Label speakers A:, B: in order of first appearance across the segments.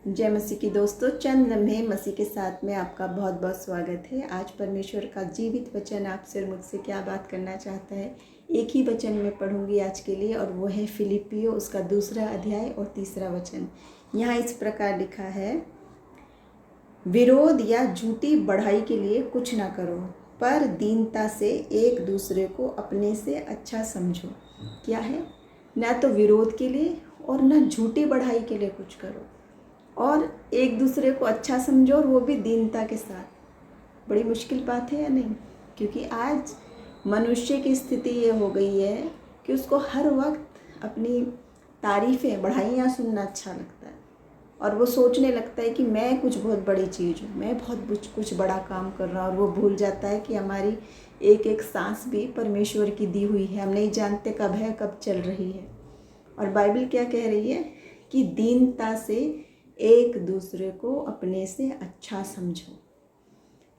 A: जय मसीह की दोस्तों, चंद लम्हे मसीह के साथ में आपका बहुत बहुत स्वागत है। आज परमेश्वर का जीवित वचन आपसे और मुझसे क्या बात करना चाहता है, एक ही वचन में पढ़ूंगी आज के लिए, और वो है फिलिपियो उसका 2 अध्याय और 3 वचन। यहाँ इस प्रकार लिखा है, विरोध या झूठी बढ़ाई के लिए कुछ ना करो, पर दीनता से एक दूसरे को अपने से अच्छा समझो। क्या है? ना तो विरोध के लिए और ना झूठी बढ़ाई के लिए कुछ करो, और एक दूसरे को अच्छा समझो, और वो भी दीनता के साथ। बड़ी मुश्किल बात है या नहीं? क्योंकि आज मनुष्य की स्थिति ये हो गई है कि उसको हर वक्त अपनी तारीफ़ें, बढ़ाइयाँ सुनना अच्छा लगता है, और वो सोचने लगता है कि मैं कुछ बहुत बड़ी चीज़ हूँ, मैं बहुत कुछ बड़ा काम कर रहा हूँ, और वो भूल जाता है कि हमारी एक एक सांस भी परमेश्वर की दी हुई है। हम नहीं जानते कब है, कब चल रही है। और बाइबल क्या कह रही है कि दीनता से एक दूसरे को अपने से अच्छा समझो।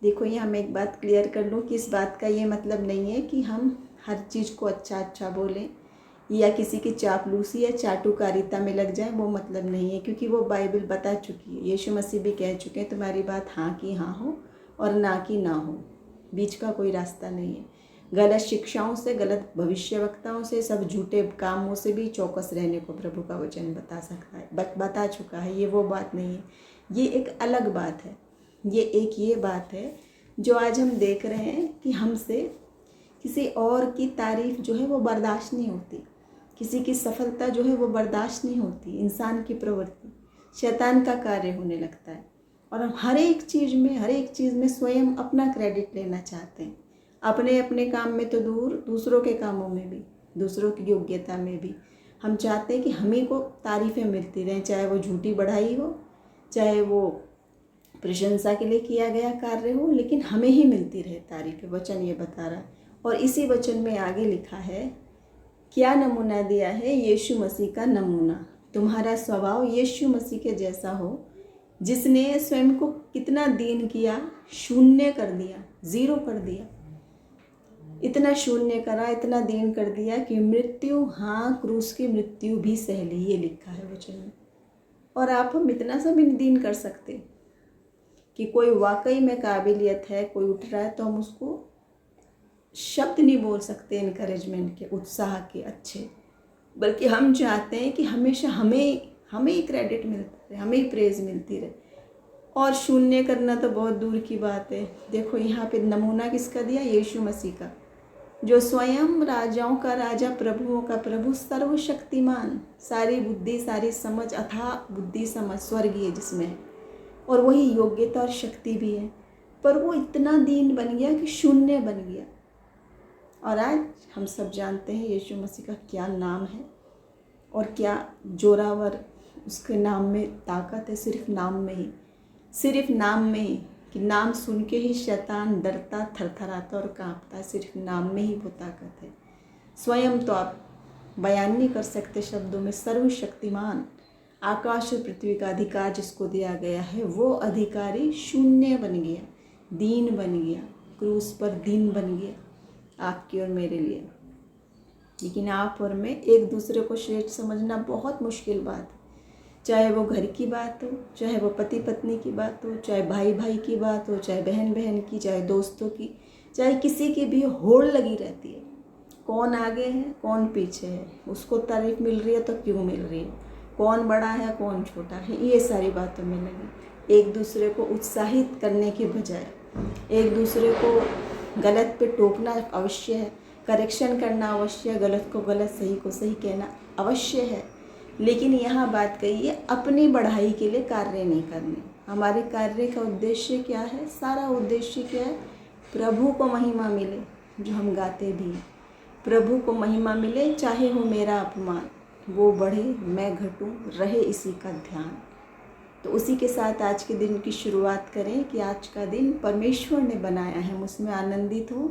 A: देखो, यहाँ मैं एक बात क्लियर कर लूँ कि इस बात का ये मतलब नहीं है कि हम हर चीज़ को अच्छा अच्छा बोलें या किसी की चापलूसी या चाटुकारिता में लग जाए, वो मतलब नहीं है। क्योंकि वो बाइबल बता चुकी है, यीशु मसीह भी कह चुके हैं, तुम्हारी बात हाँ की हाँ हो और ना की ना हो, बीच का कोई रास्ता नहीं है। गलत शिक्षाओं से, गलत भविष्यवक्ताओं से, सब झूठे कामों से भी चौकस रहने को प्रभु का वचन बता चुका है। ये वो बात नहीं है, ये एक अलग बात है। ये बात है जो आज हम देख रहे हैं कि हमसे किसी और की तारीफ़ जो है वो बर्दाश्त नहीं होती, किसी की सफलता जो है वो बर्दाश्त नहीं होती। इंसान की प्रवृत्ति, शैतान का कार्य होने लगता है, और हम हर एक चीज़ में स्वयं अपना क्रेडिट लेना चाहते हैं। अपने अपने काम में तो दूर, दूसरों के कामों में भी, दूसरों की योग्यता में भी हम चाहते हैं कि हम ही को तारीफ़ें मिलती रहें, चाहे वो झूठी बढ़ाई हो, चाहे वो प्रशंसा के लिए किया गया कार्य हो, लेकिन हमें ही मिलती रहे तारीफ़ें। वचन ये बता रहा है, और इसी वचन में आगे लिखा है, क्या नमूना दिया है? यीशु मसीह का नमूना। तुम्हारा स्वभाव यीशु मसीह के जैसा हो, जिसने स्वयं को कितना दीन किया, शून्य कर दिया, ज़ीरो कर दिया। इतना शून्य करा, इतना दीन कर दिया कि मृत्यु, हाँ क्रूस की मृत्यु भी सह ली। ये लिखा है वचन में। और हम इतना सा भी दीन कर सकते कि कोई वाकई में काबिलियत है, कोई उठ रहा है, तो हम उसको शब्द नहीं बोल सकते इनकरेजमेंट के, उत्साह के, अच्छे। बल्कि हम चाहते हैं कि हमेशा हमें ही क्रेडिट मिलता रहे, हमें ही प्रेज मिलती रहे, और शून्य करना तो बहुत दूर की बात है। देखो, यहाँ पे नमूना किसका दिया? यीशु मसीह का, जो स्वयं राजाओं का राजा, प्रभुओं का प्रभु, सर्वशक्तिमान, सारी बुद्धि, सारी समझ, अथाह बुद्धि समझ स्वर्गीय जिसमें है, और वही योग्यता और शक्ति भी है। पर वो इतना दीन बन गया कि शून्य बन गया। और आज हम सब जानते हैं यीशु मसीह का क्या नाम है, और क्या जोरावर उसके नाम में ताकत है। सिर्फ नाम में ही कि नाम सुन के ही शैतान डरता, थरथराता और कांपता है। सिर्फ नाम में ही वो ताकत है। स्वयं तो आप बयान नहीं कर सकते शब्दों में। सर्वशक्तिमान, आकाश और पृथ्वी का अधिकार जिसको दिया गया है, वो अधिकारी शून्य बन गया, दीन बन गया, क्रूस पर दीन बन गया आपकी और मेरे लिए। लेकिन आप और मैं एक दूसरे को श्रेष्ठ समझना बहुत मुश्किल बात है। चाहे वो घर की बात हो, चाहे वो पति पत्नी की बात हो, चाहे भाई भाई की बात हो, चाहे बहन बहन की, चाहे दोस्तों की, चाहे किसी की भी, होड़ लगी रहती है। कौन आगे है, कौन पीछे है, उसको तारीफ मिल रही है तो क्यों मिल रही है, कौन बड़ा है, कौन छोटा है, ये सारी बातों में लगी। एक दूसरे को उत्साहित करने के बजाय एक दूसरे को गलत पे टोकना अवश्य है, करेक्शन करना अवश्य है, गलत को गलत, सही को सही कहना अवश्य है। लेकिन यहाँ बात कही है, अपनी बढ़ाई के लिए कार्य नहीं करने। हमारे कार्य का उद्देश्य क्या है? सारा उद्देश्य क्या है? प्रभु को महिमा मिले, जो हम गाते भी हैं, प्रभु को महिमा मिले, चाहे हो मेरा अपमान, वो बढ़े मैं घटूं, रहे इसी का ध्यान। तो उसी के साथ आज के दिन की शुरुआत करें कि आज का दिन परमेश्वर ने बनाया है, हम उसमें आनंदित हों,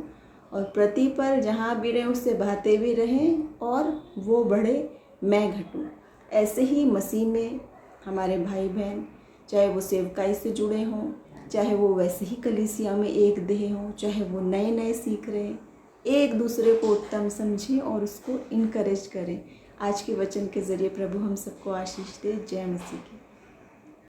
A: और प्रति पर जहाँ भी रहें उससे बहते भी रहें, और वो बढ़े मैं घटूं। ऐसे ही मसीह में हमारे भाई बहन, चाहे वो सेवकाई से जुड़े हों, चाहे वो वैसे ही कलीसिया में एक देह हों, चाहे वो नए नए सीख रहे हैं, एक दूसरे को उत्तम समझें और उसको इनकरेज करें। आज के वचन के ज़रिए प्रभु हम सबको आशीष दे। जय मसीह की।